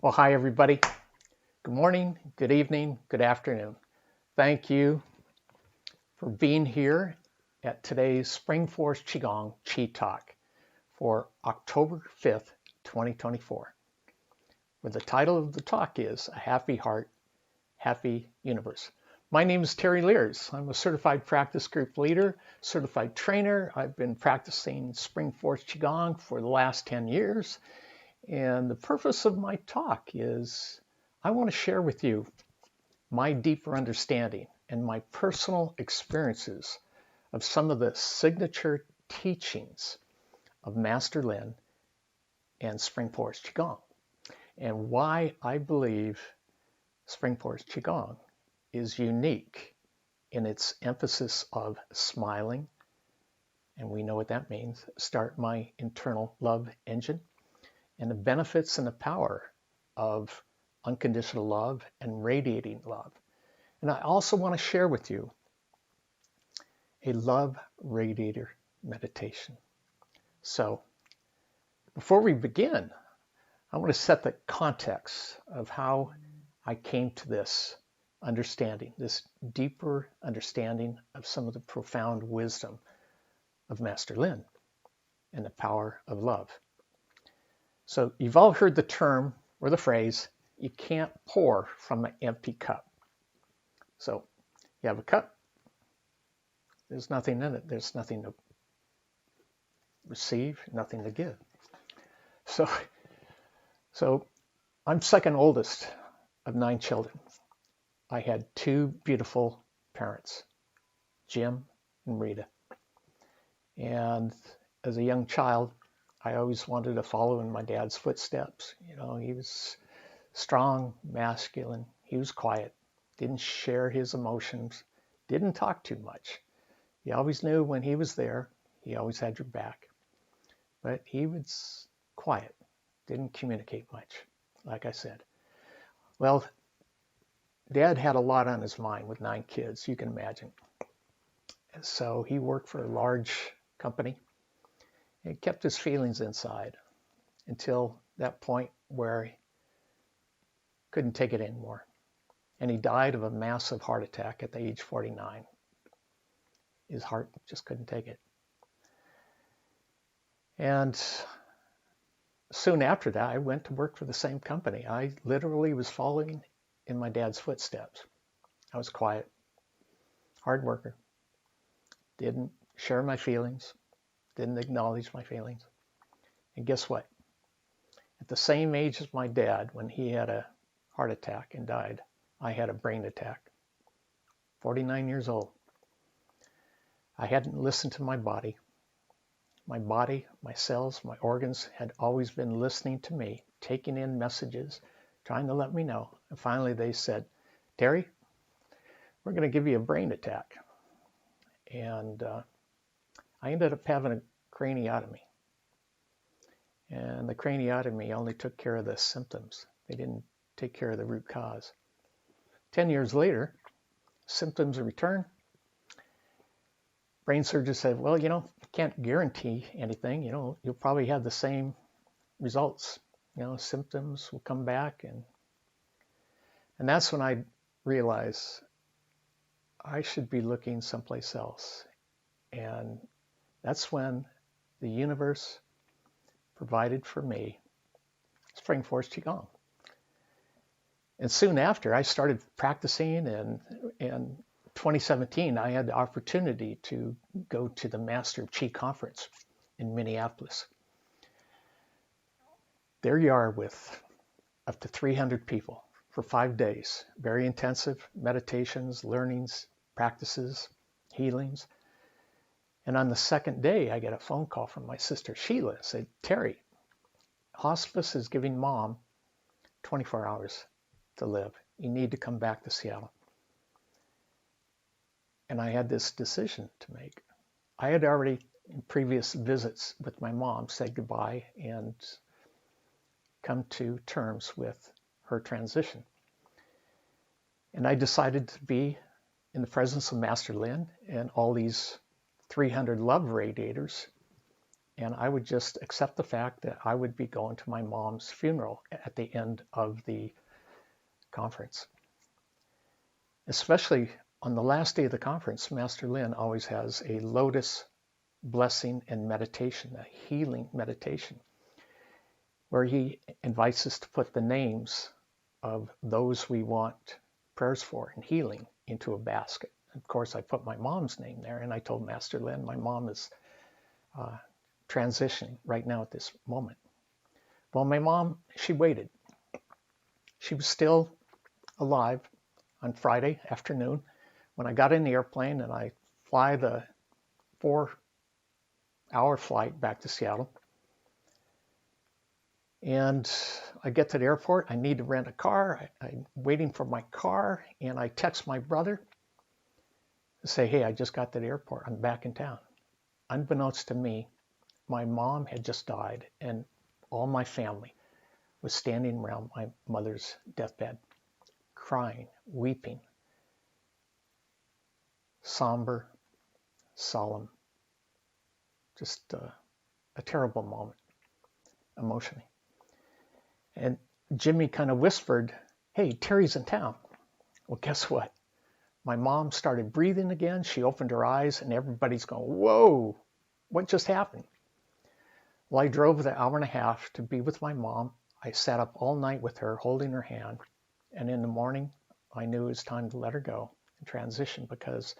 Well, hi, everybody. Good morning, good evening, good afternoon. Thank you for being here at today's Spring Forest Qigong Chi Talk for October 5th, 2024, where the title of the talk is A Happy Heart, Happy Universe. My name is Terry Leers. I'm a certified practice group leader, certified trainer. I've been practicing Spring Forest Qigong for the last 10 years. And the purpose of my talk is I want to share with you my deeper understanding and my personal experiences of some of the signature teachings of Master Lin and Spring Forest Qigong, and why I believe Spring Forest Qigong is unique in its emphasis of smiling, and we know what that means, start my internal love engine, and the benefits and the power of unconditional love and radiating love. And I also want to share with you a Love Radiator meditation. So before we begin, I want to set the context of how I came to this understanding, this deeper understanding of some of the profound wisdom of Master Lin and the power of love. So you've all heard the term or the phrase, you can't pour from an empty cup. So you have a cup, there's nothing in it. There's nothing to receive, nothing to give. So I'm second oldest of 9 children. I had 2 beautiful parents, Jim and Rita. And as a young child, I always wanted to follow in my dad's footsteps. You know, he was strong, masculine. He was quiet, didn't share his emotions, didn't talk too much. You always knew when he was there, he always had your back. But he was quiet, didn't communicate much, like I said. Well, Dad had a lot on his mind with 9 kids, you can imagine. And so he worked for a large company and kept his feelings inside until that point where he couldn't take it anymore. And he died of a massive heart attack at the age 49. His heart just couldn't take it. And soon after that, I went to work for the same company. I literally was following in my dad's footsteps. I was quiet, hard worker, didn't share my feelings, didn't acknowledge my feelings. And guess what? At the same age as my dad, when he had a heart attack and died, I had a brain attack. 49 years old. I hadn't listened to my body. My body, my cells, my organs had always been listening to me, taking in messages, trying to let me know. And finally they said, Terry, we're going to give you a brain attack. And I ended up having a craniotomy. And the craniotomy only took care of the symptoms. They didn't take care of the root cause. 10 years later, symptoms return. Brain surgeon said, well, can't guarantee anything. You'll probably have the same results. Symptoms will come back. And that's when I realized I should be looking someplace else. And that's when the universe provided for me Spring Forest Qigong. And soon after, I started practicing, and in 2017, I had the opportunity to go to the Master of Qi conference in Minneapolis. There you are with up to 300 people for 5 days. Very intensive meditations, learnings, practices, healings. And on the second day, I get a phone call from my sister Sheila. Said, Terry, hospice is giving Mom 24 hours to live. You need to come back to Seattle. And I had this decision to make. I had already, in previous visits with my mom, said goodbye and come to terms with her transition. And I decided to be in the presence of Master Lin and all these 300 love radiators and I would just accept the fact that I would be going to my mom's funeral at the end of the conference. Especially on the last day of the conference, Master Lin always has a lotus blessing and meditation, a healing meditation, where he invites us to put the names of those we want prayers for and healing into a basket. Of course, I put my mom's name there, and I told Master Lin my mom is transitioning right now at this moment. Well, my mom, she waited. She was still alive on Friday afternoon when I got in the airplane and I fly the 4-hour flight back to Seattle. And I get to the airport. I need to rent a car. I'm waiting for my car, and I text my brother to say, hey, I just got to the airport. I'm back in town. Unbeknownst to me, my mom had just died, and all my family was standing around my mother's deathbed, crying, weeping, somber, solemn, just a terrible moment emotionally. And Jimmy kind of whispered, hey, Terry's in town. Well, guess what? My mom started breathing again. She opened her eyes, and everybody's going, whoa, what just happened? Well, I drove the hour and a half to be with my mom. I sat up all night with her, holding her hand. And in the morning, I knew it was time to let her go and transition because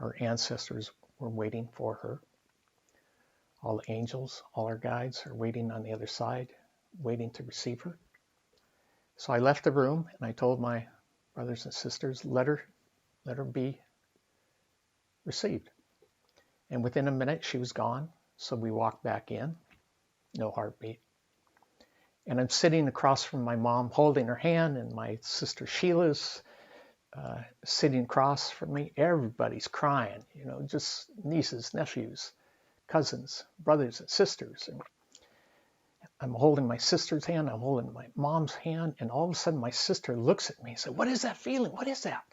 our ancestors were waiting for her. All the angels, all our guides are waiting on the other side, waiting to receive her. So I left the room and I told my brothers and sisters, let her be received. And within a minute, she was gone. So we walked back in, no heartbeat. And I'm sitting across from my mom, holding her hand, and my sister Sheila's sitting across from me. Everybody's crying, just nieces, nephews, cousins, brothers and sisters. And I'm holding my sister's hand, I'm holding my mom's hand, and all of a sudden my sister looks at me and said, what is that feeling? What is that?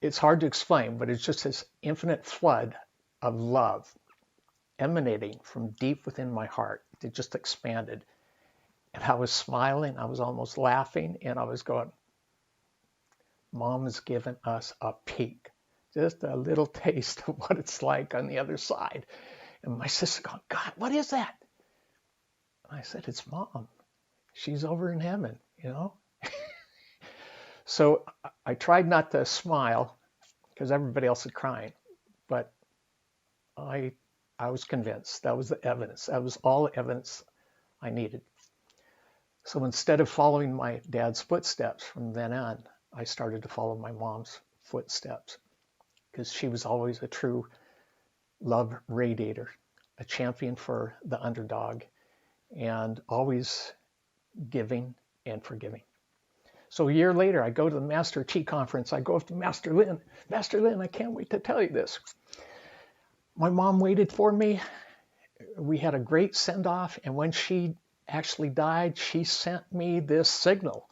It's hard to explain, but it's just this infinite flood of love emanating from deep within my heart. It just expanded. And I was smiling, I was almost laughing, and I was going, Mom has given us a peek, just a little taste of what it's like on the other side. And my sister going, God, what is that? And I said, it's Mom. She's over in heaven, So I tried not to smile because everybody else is crying, but I was convinced. That was the evidence. That was all the evidence I needed. So instead of following my dad's footsteps from then on, I started to follow my mom's footsteps because she was always a true love radiator, a champion for the underdog, and always giving and forgiving. So a year later, I go to the Master Qi conference. I go up to Master Lin. Master Lin, I can't wait to tell you this. My mom waited for me. We had a great send-off, and when she actually died, she sent me this signal.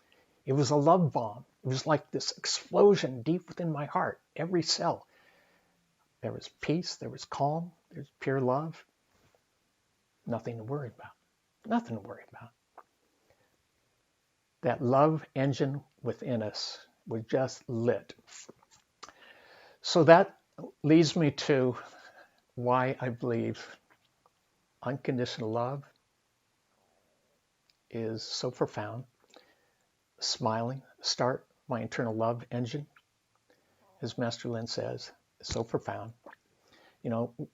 It was a love bomb. It was like this explosion deep within my heart, every cell. There was peace, there was calm, there's pure love. Nothing to worry about. Nothing to worry about. That love engine within us was just lit. So that leads me to why I believe unconditional love is so profound. Smiling, start my internal love engine, as Master Lin says, is so profound.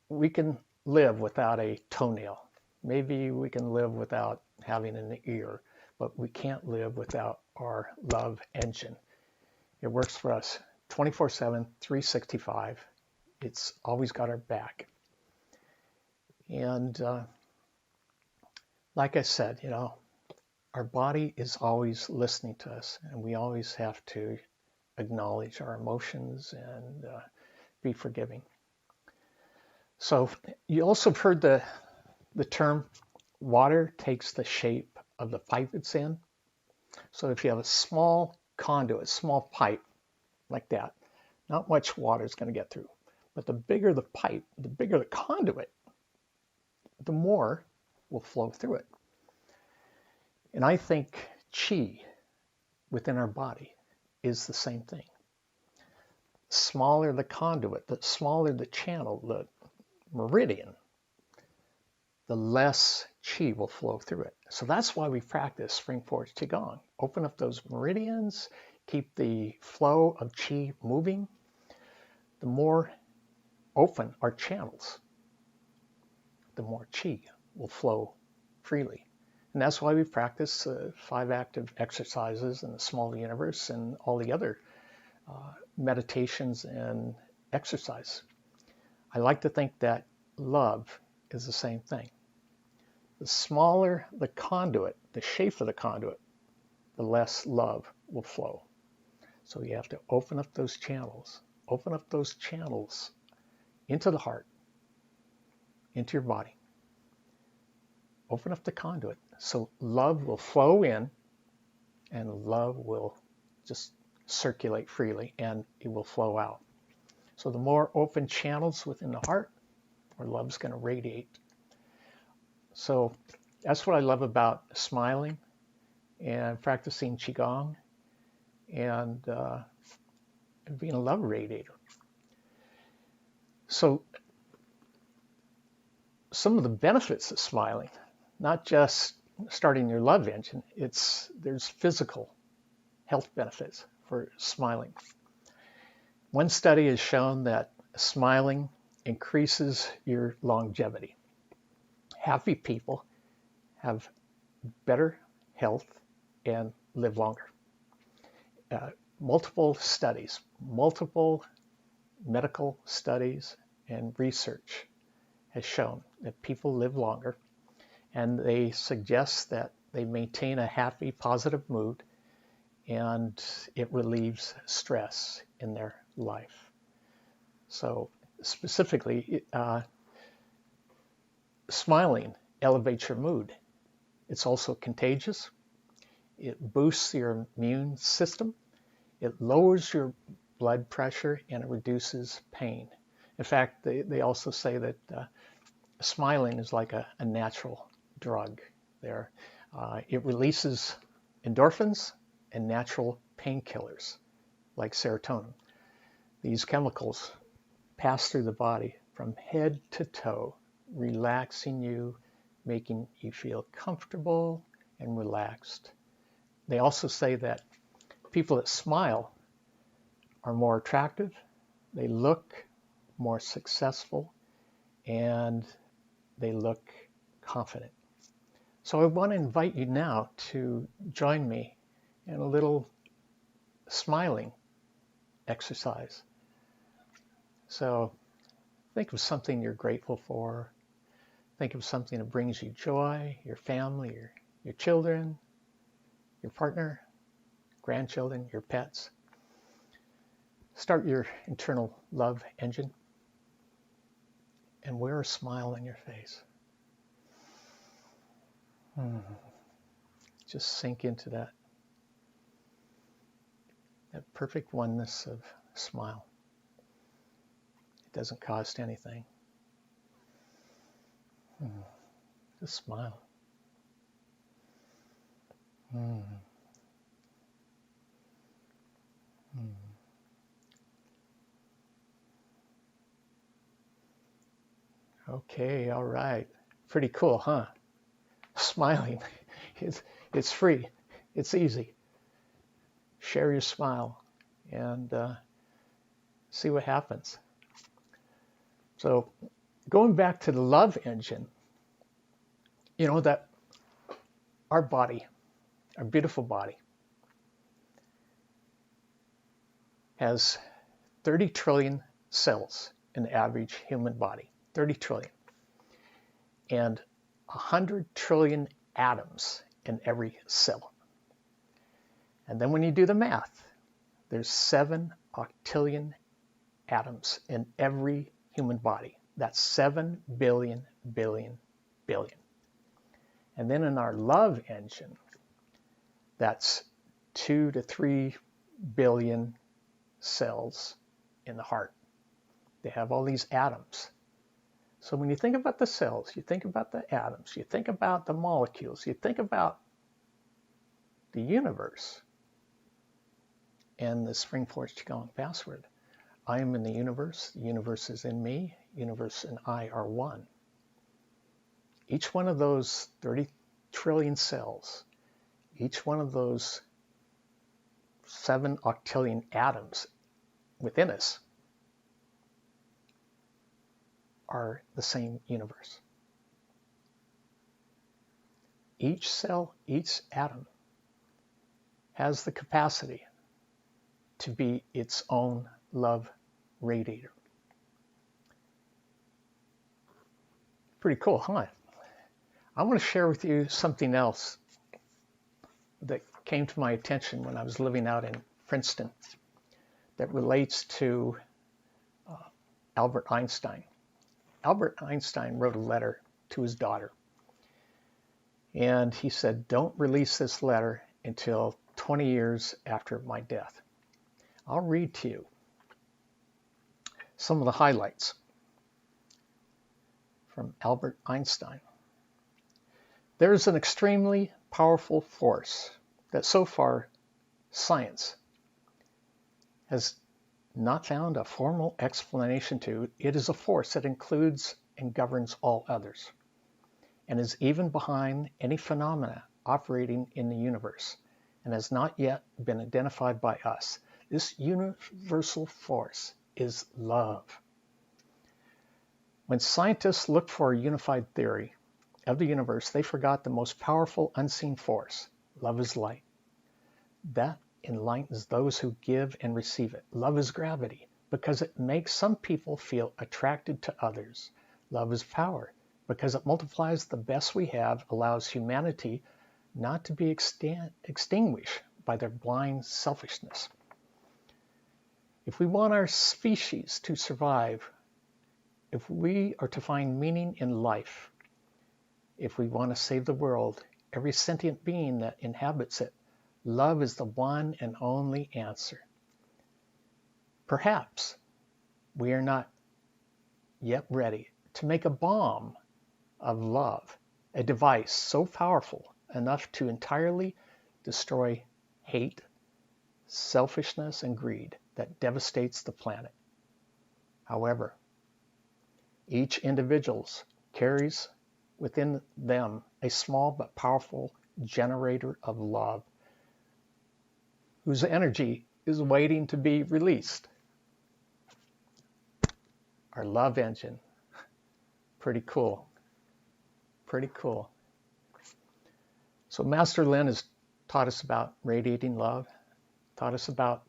We can live without a toenail. Maybe we can live without having an ear, but we can't live without our love engine. It works for us 24/7, 365. It's always got our back. And like I said, our body is always listening to us, and we always have to acknowledge our emotions and be forgiving. So you also have heard the term water takes the shape of the pipe it's in. So if you have a small conduit, small pipe like that, not much water is going to get through. But the bigger the pipe, the bigger the conduit, the more will flow through it. And I think qi within our body is the same thing. The smaller the conduit, the smaller the channel, the meridian, the less qi will flow through it. So that's why we practice Spring Forest Qigong. Open up those meridians, keep the flow of qi moving. The more open our channels, the more qi will flow freely. And that's why we practice 5 active exercises in the small universe and all the other meditations and exercise. I like to think that love is the same thing. The smaller the conduit, the shape of the conduit, the less love will flow. So you have to open up those channels into the heart, into your body. Open up the conduit so love will flow in and love will just circulate freely and it will flow out. So the more open channels within the heart, more love's going to radiate. So that's what I love about smiling and practicing Qigong and being a love radiator. So some of the benefits of smiling, not just starting your love engine, there's physical health benefits for smiling. One study has shown that smiling increases your longevity. Happy people have better health and live longer. Multiple medical studies and research has shown that people live longer, and they suggest that they maintain a happy, positive mood, and it relieves stress in their life. So specifically, smiling elevates your mood. It's also contagious. It boosts your immune system. It lowers your blood pressure and it reduces pain. In fact, they also say that smiling is like a natural drug there. It releases endorphins and natural painkillers like serotonin. These chemicals pass through the body from head to toe, relaxing you, making you feel comfortable and relaxed. They also say that people that smile are more attractive, they look more successful, and they look confident. So I want to invite you now to join me in a little smiling exercise. So think of something you're grateful for. Think of something that brings you joy, your family, your children, your partner, grandchildren, your pets. Start your internal love engine and wear a smile on your face. Just sink into that perfect oneness of smile. It doesn't cost anything. Just smile. Okay, all right. Pretty cool, huh? Smiling. It's free. It's easy. Share your smile and see what happens. So going back to the love engine, you know that our body, our beautiful body, has 30 trillion cells in the average human body. 30 trillion. And 100 trillion atoms in every cell. And then when you do the math, there's 7 octillion atoms in every human body. That's 7 billion, billion, billion. And then in our love engine, that's 2 to 3 billion cells in the heart. They have all these atoms. So when you think about the cells, you think about the atoms, you think about the molecules, you think about the universe, and the Spring Forest Qigong password. I am in the universe is in me, universe and I are one. Each one of those 30 trillion cells, each one of those 7 octillion atoms within us are the same universe. Each cell, each atom has the capacity to be its own love radiator. Pretty cool, huh? I want to share with you something else that came to my attention when I was living out in Princeton that relates to Albert Einstein. Albert Einstein wrote a letter to his daughter, and he said, "Don't release this letter until 20 years after my death." I'll read to you some of the highlights from Albert Einstein. There is an extremely powerful force that so far science has not found a formal explanation to. It is a force that includes and governs all others, and is even behind any phenomena operating in the universe, and has not yet been identified by us. This universal force is love. When scientists looked for a unified theory of the universe, they forgot the most powerful unseen force. Love is light. That enlightens those who give and receive it. Love is gravity, because it makes some people feel attracted to others. Love is power, because it multiplies the best we have, allows humanity not to be extinguished by their blind selfishness. If we want our species to survive, if we are to find meaning in life, if we want to save the world, every sentient being that inhabits it, love is the one and only answer. Perhaps we are not yet ready to make a bomb of love, a device so powerful enough to entirely destroy hate, selfishness, and greed that devastates the planet. However, each individual carries within them a small but powerful generator of love, whose energy is waiting to be released. Our love engine. Pretty cool. Pretty cool. So Master Lin has taught us about radiating love, taught us about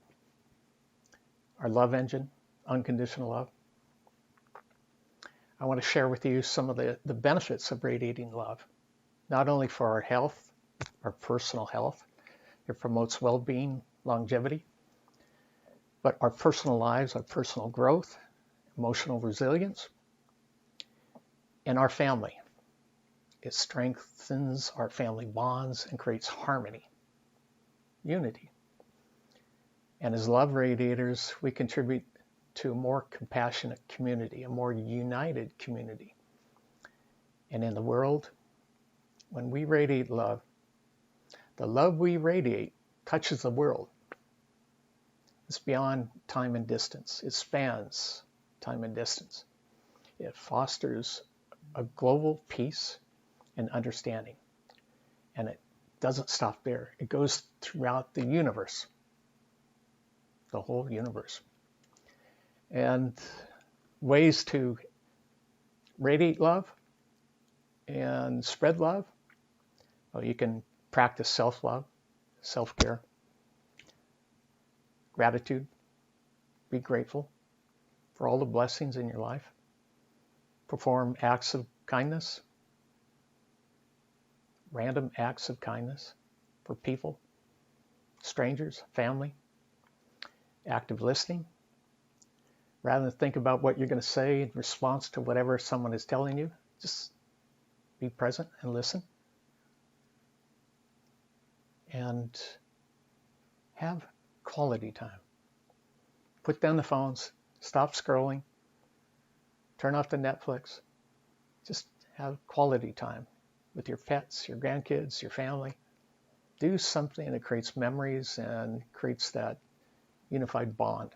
our love engine, unconditional love. I want to share with you some of the benefits of radiating love, not only for our health, our personal health. It promotes well-being, longevity, but our personal lives, our personal growth, emotional resilience, and our family. It strengthens our family bonds and creates harmony, unity. And as love radiators, we contribute to a more compassionate community, a more united community. And in the world, when we radiate love, the love we radiate touches the world. It's beyond time and distance. It spans time and distance. It fosters a global peace and understanding. And it doesn't stop there. It goes throughout the universe, the whole universe. And ways to radiate love and spread love. Well, you can practice self-love, self-care, gratitude, be grateful for all the blessings in your life, perform acts of kindness, random acts of kindness for people, strangers, family, active listening. Rather than think about what you're going to say in response to whatever someone is telling you, just be present and listen. And have quality time. Put down the phones, stop scrolling, turn off the Netflix, Just have quality time with your pets, your grandkids, your family. Do something that creates memories and creates that unified bond.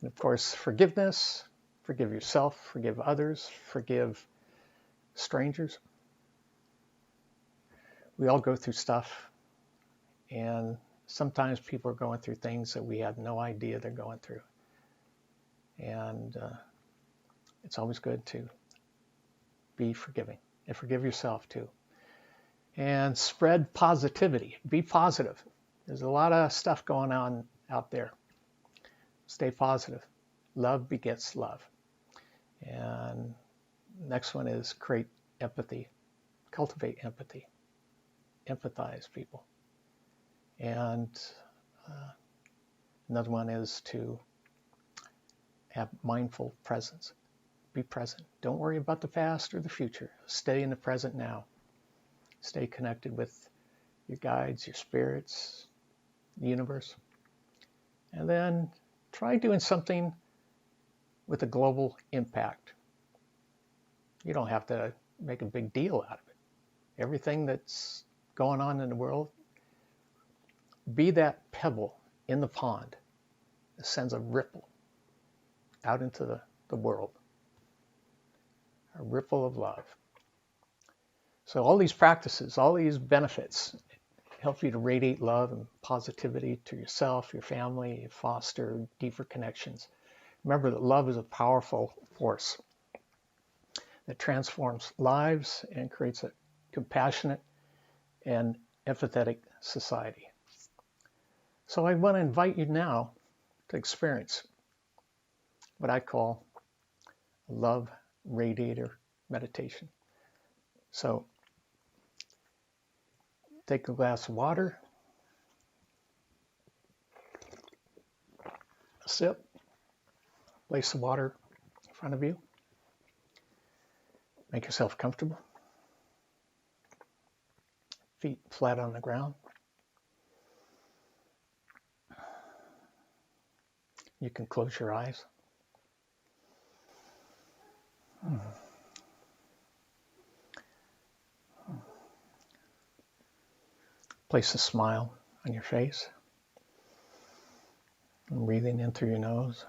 And of course, forgiveness. Forgive yourself, forgive others, forgive strangers. We all go through stuff, and sometimes people are going through things that we have no idea they're going through. And it's always good to be forgiving and forgive yourself too. And spread positivity. Be positive. There's a lot of stuff going on out there. Stay positive. Love begets love. And next one is create empathy. Cultivate empathy. Empathize people. And another one is to have mindful presence. Be present. Don't worry about the past or the future. Stay in the present now. Stay connected with your guides, your spirits, the universe. And then try doing something with a global impact. You don't have to make a big deal out of it. Everything that's going on in the world, be that pebble in the pond that sends a ripple out into the world. A ripple of love. So all these practices, all these benefits help you to radiate love and positivity to yourself, your family, foster deeper connections. Remember that love is a powerful force that transforms lives and creates a compassionate and empathetic society. So I want to invite you now to experience what I call Love Radiator meditation. So take a glass of water, a sip, place the water in front of you, make yourself comfortable, feet flat on the ground. You can close your eyes. Place a smile on your face. And breathing in through your nose.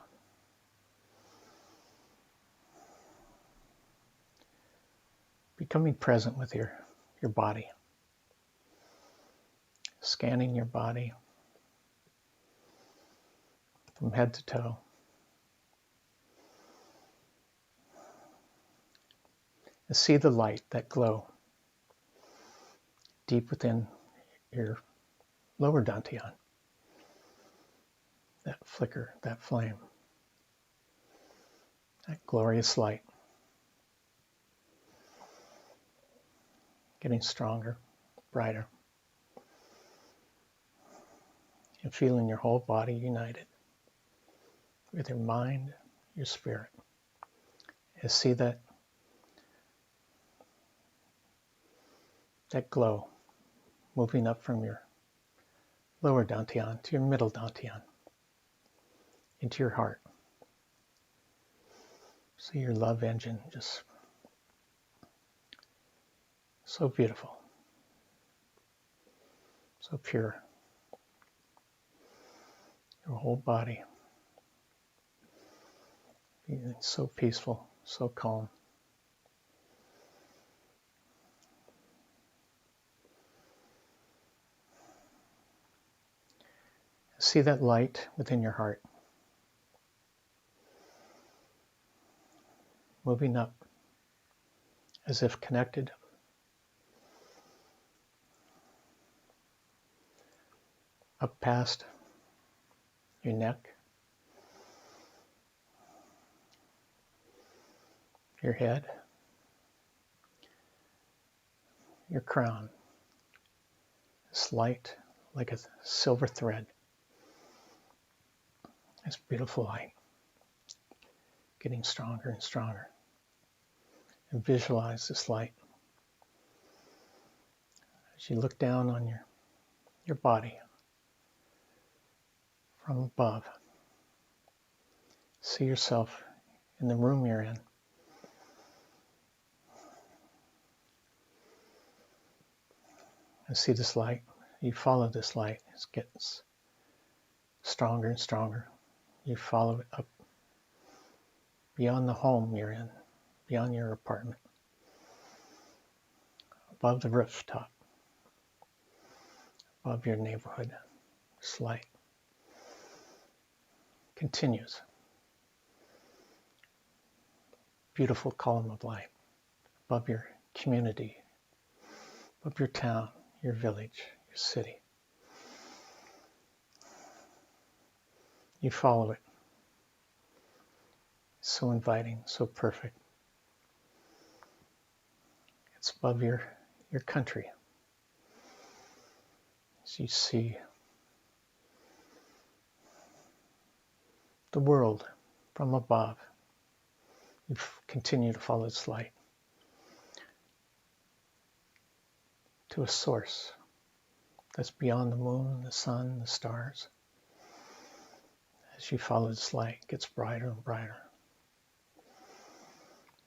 Becoming present with your body. Scanning your body from head to toe. And see the light, that glow, deep within your lower dantian. That flicker, that flame, that glorious light. Getting stronger, brighter. And feeling your whole body united with your mind, your spirit. And see that glow moving up from your lower dantian to your middle dantian, into your heart. See your love engine just so beautiful, so pure. Your whole body being so peaceful, so calm. See that light within your heart moving up as if connected, up past your neck, your head, your crown. This light like a silver thread. This beautiful light getting stronger and stronger. And visualize this light as you look down on your body from above. See yourself in the room you're in. And see this light. You follow this light. It gets stronger and stronger. You follow it up beyond the home you're in, beyond your apartment, above the rooftop, above your neighborhood. This light continues. Beautiful column of light above your community, above your town, your village, your city. You follow it. It's so inviting, so perfect. It's above your country. As you see the world from above, you continue to follow its light to a source that's beyond the moon, the sun, the stars. As you follow this light, it gets brighter and brighter,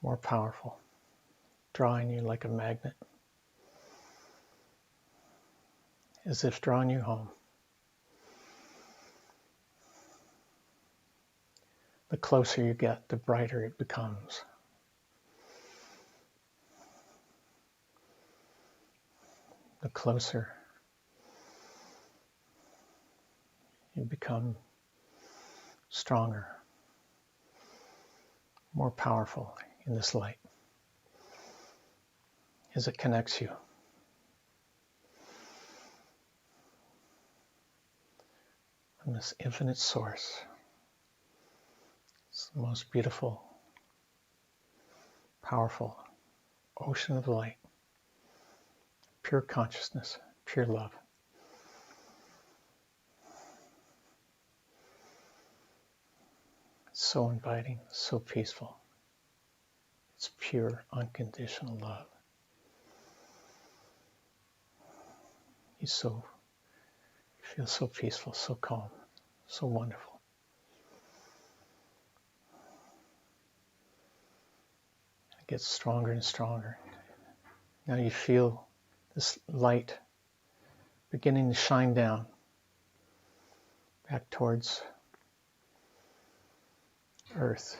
more powerful, drawing you like a magnet, as if drawing you home. The closer you get, the brighter it becomes. The closer you become, stronger, more powerful in this light as it connects you. From this infinite source. It's the most beautiful, powerful ocean of light, pure consciousness, pure love. It's so inviting, so peaceful. It's pure, unconditional love. You feel so peaceful, so calm, so wonderful. It gets stronger and stronger. Now you feel this light beginning to shine down back towards Earth.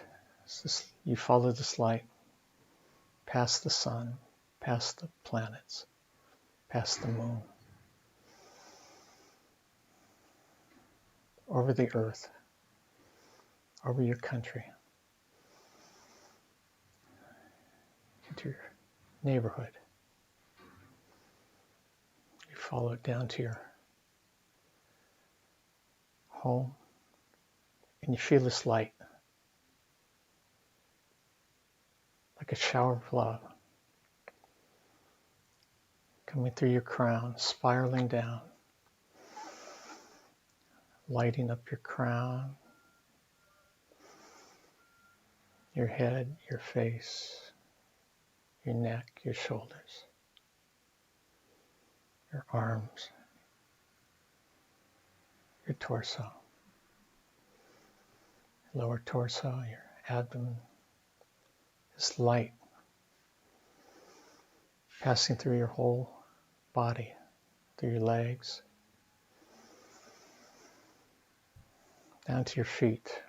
You follow this light past the sun, past the planets, past the moon, over the earth, over your country, into your neighborhood. You follow it down to your home, and you feel this light like a shower of love coming through your crown, spiraling down, lighting up your crown, your head, your face, your neck, your shoulders, your arms, your torso, lower torso, your abdomen. This light passing through your whole body, through your legs, down to your feet,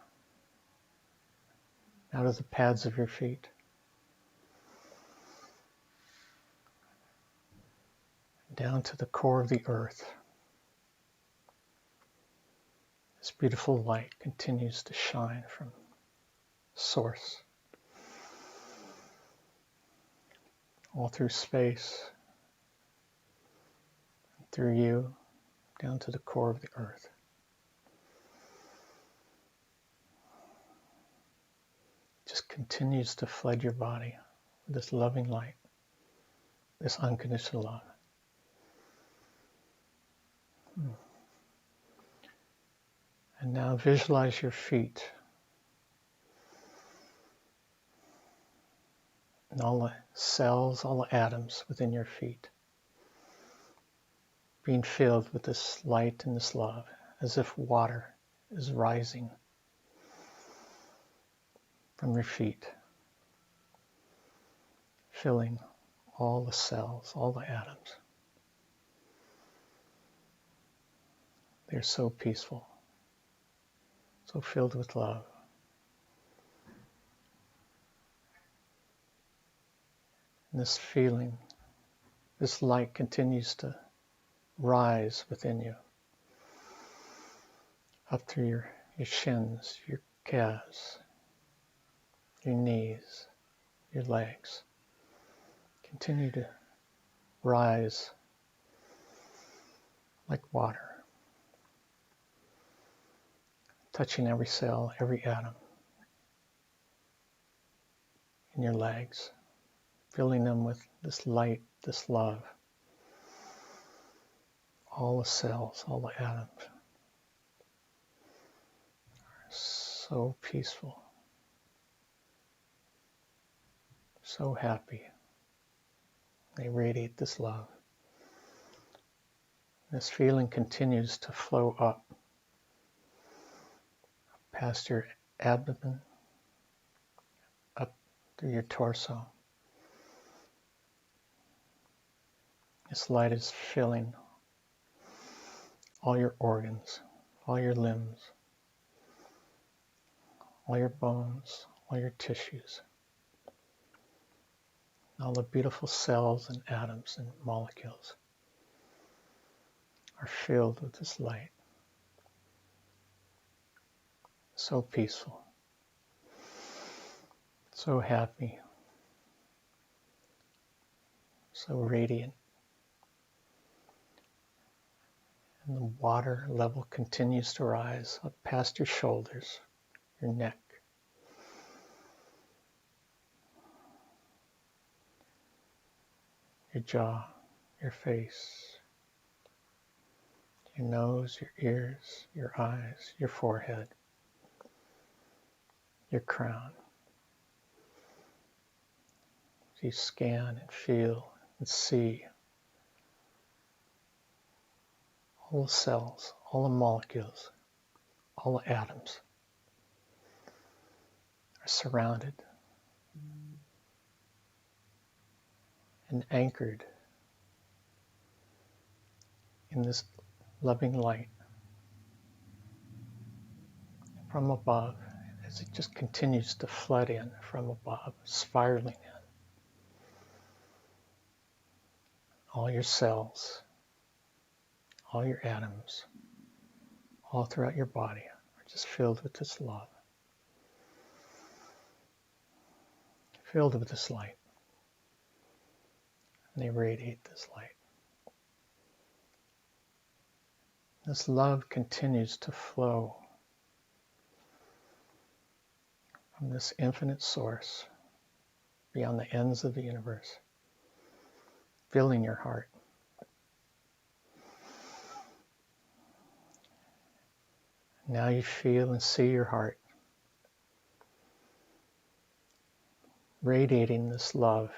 out of the pads of your feet, down to the core of the earth. This beautiful light continues to shine from source, all through space, through you, down to the core of the earth. Just continues to flood your body with this loving light, this unconditional love. And now visualize your feet and all the cells, all the atoms within your feet being filled with this light and this love, as if water is rising from your feet, filling all the cells, all the atoms. They're so peaceful, so filled with love. And this feeling, this light continues to rise within you, up through your shins, your calves, your knees, your legs. Continue to rise like water, touching every cell, every atom in your legs, filling them with this light, this love. All the cells, all the atoms are so peaceful, so happy. They radiate this love. This feeling continues to flow up past your abdomen, up through your torso. This light is filling all your organs, all your limbs, all your bones, all your tissues, all the beautiful cells and atoms and molecules are filled with this light. So peaceful, so happy, so radiant. And the water level continues to rise up past your shoulders, your neck, your jaw, your face, your nose, your ears, your eyes, your forehead, your crown. As you scan and feel and see all the cells, all the molecules, all the atoms are surrounded and anchored in this loving light from above, as it just continues to flood in from above, spiraling in. All your cells, all your atoms, all throughout your body are just filled with this love, filled with this light. And they radiate this light. This love continues to flow from this infinite source beyond the ends of the universe, filling your heart. Now you feel and see your heart radiating this love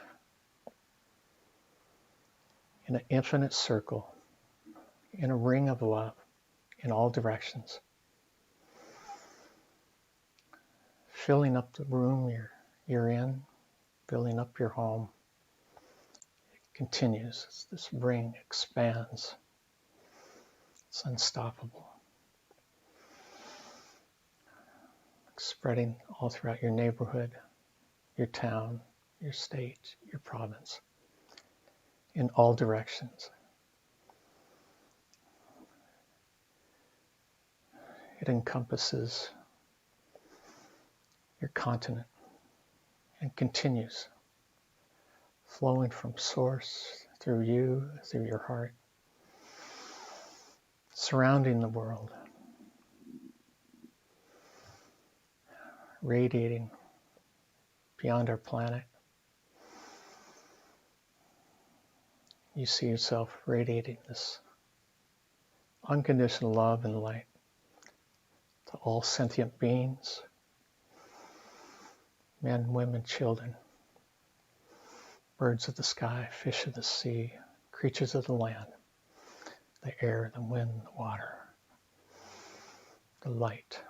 in an infinite circle, in a ring of love in all directions, filling up the room you're in, filling up your home. It continues as this ring expands. It's unstoppable. Spreading all throughout your neighborhood, your town, your state, your province, in all directions. It encompasses your continent and continues flowing from source through you, through your heart, surrounding the world, radiating beyond our planet. You see yourself radiating this unconditional love and light to all sentient beings, men, women, children, birds of the sky, fish of the sea, creatures of the land, the air, the wind, the water, the light,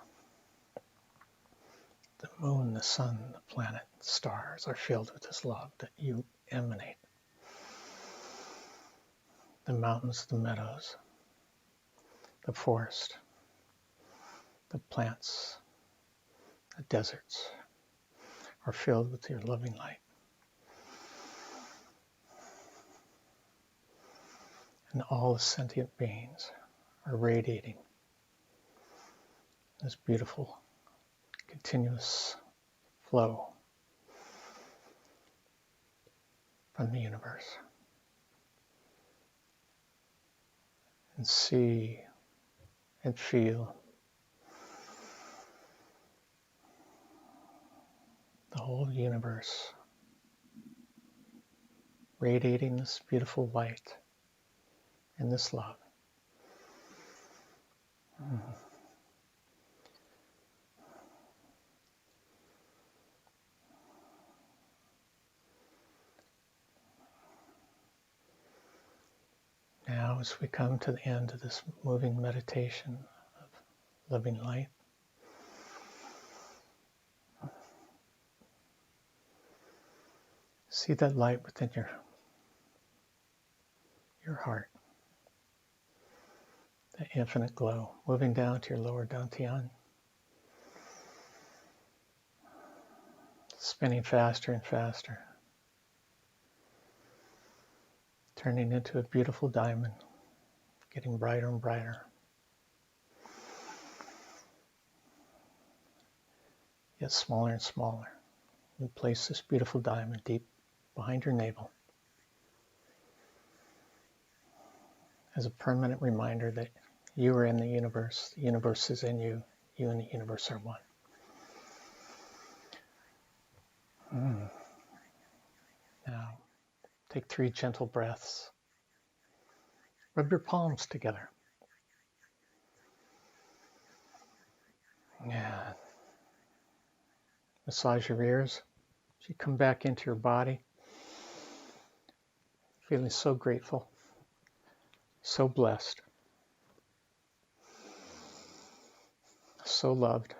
the moon, the sun, the planet, the stars are filled with this love that you emanate. The mountains, the meadows, the forest, the plants, the deserts are filled with your loving light. And all the sentient beings are radiating this beautiful, continuous flow from the universe. And see and feel the whole universe radiating this beautiful light and this love. Now, as we come to the end of this moving meditation of loving light, see that light within your heart, that infinite glow, moving down to your lower dantian, spinning faster and faster, turning into a beautiful diamond, getting brighter and brighter. Yet smaller and smaller. You place this beautiful diamond deep behind your navel as a permanent reminder that you are in the universe is in you, you and the universe are one. Now, take 3 gentle breaths. Rub your palms together. Yeah. Massage your ears as you come back into your body, feeling so grateful, so blessed, so loved.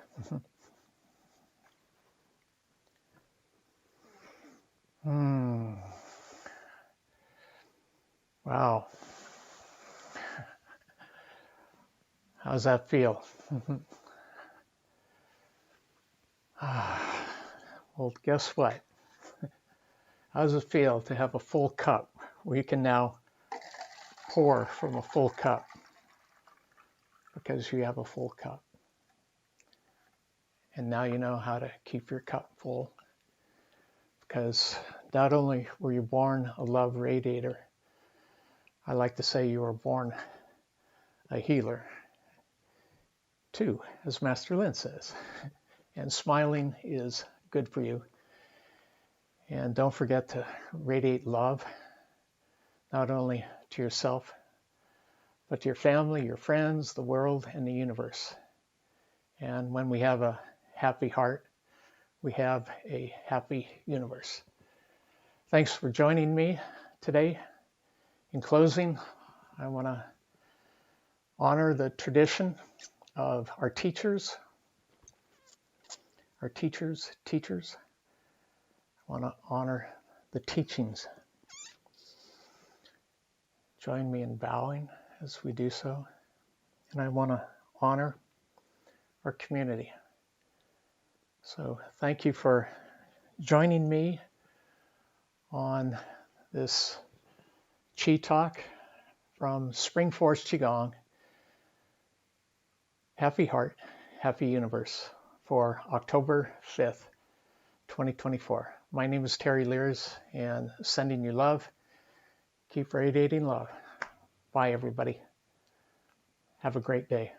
Wow. How's that feel? Well, guess what? How does it feel to have a full cup where you can now pour from a full cup because you have a full cup? And now you know how to keep your cup full, because not only were you born a love radiator, I like to say you were born a healer too, as Master Lin says. And smiling is good for you. And don't forget to radiate love, not only to yourself, but to your family, your friends, the world, and the universe. And when we have a happy heart, we have a happy universe. Thanks for joining me today. In closing, I want to honor the tradition of our teachers. I want to honor the teachings. Join me in bowing as we do so. And I want to honor our community. So thank you for joining me on this Qi Talk from Spring Forest Qigong. Happy Heart, Happy Universe for October 5th, 2024. My name is Terry Leers, and sending you love. Keep radiating love. Bye, everybody. Have a great day.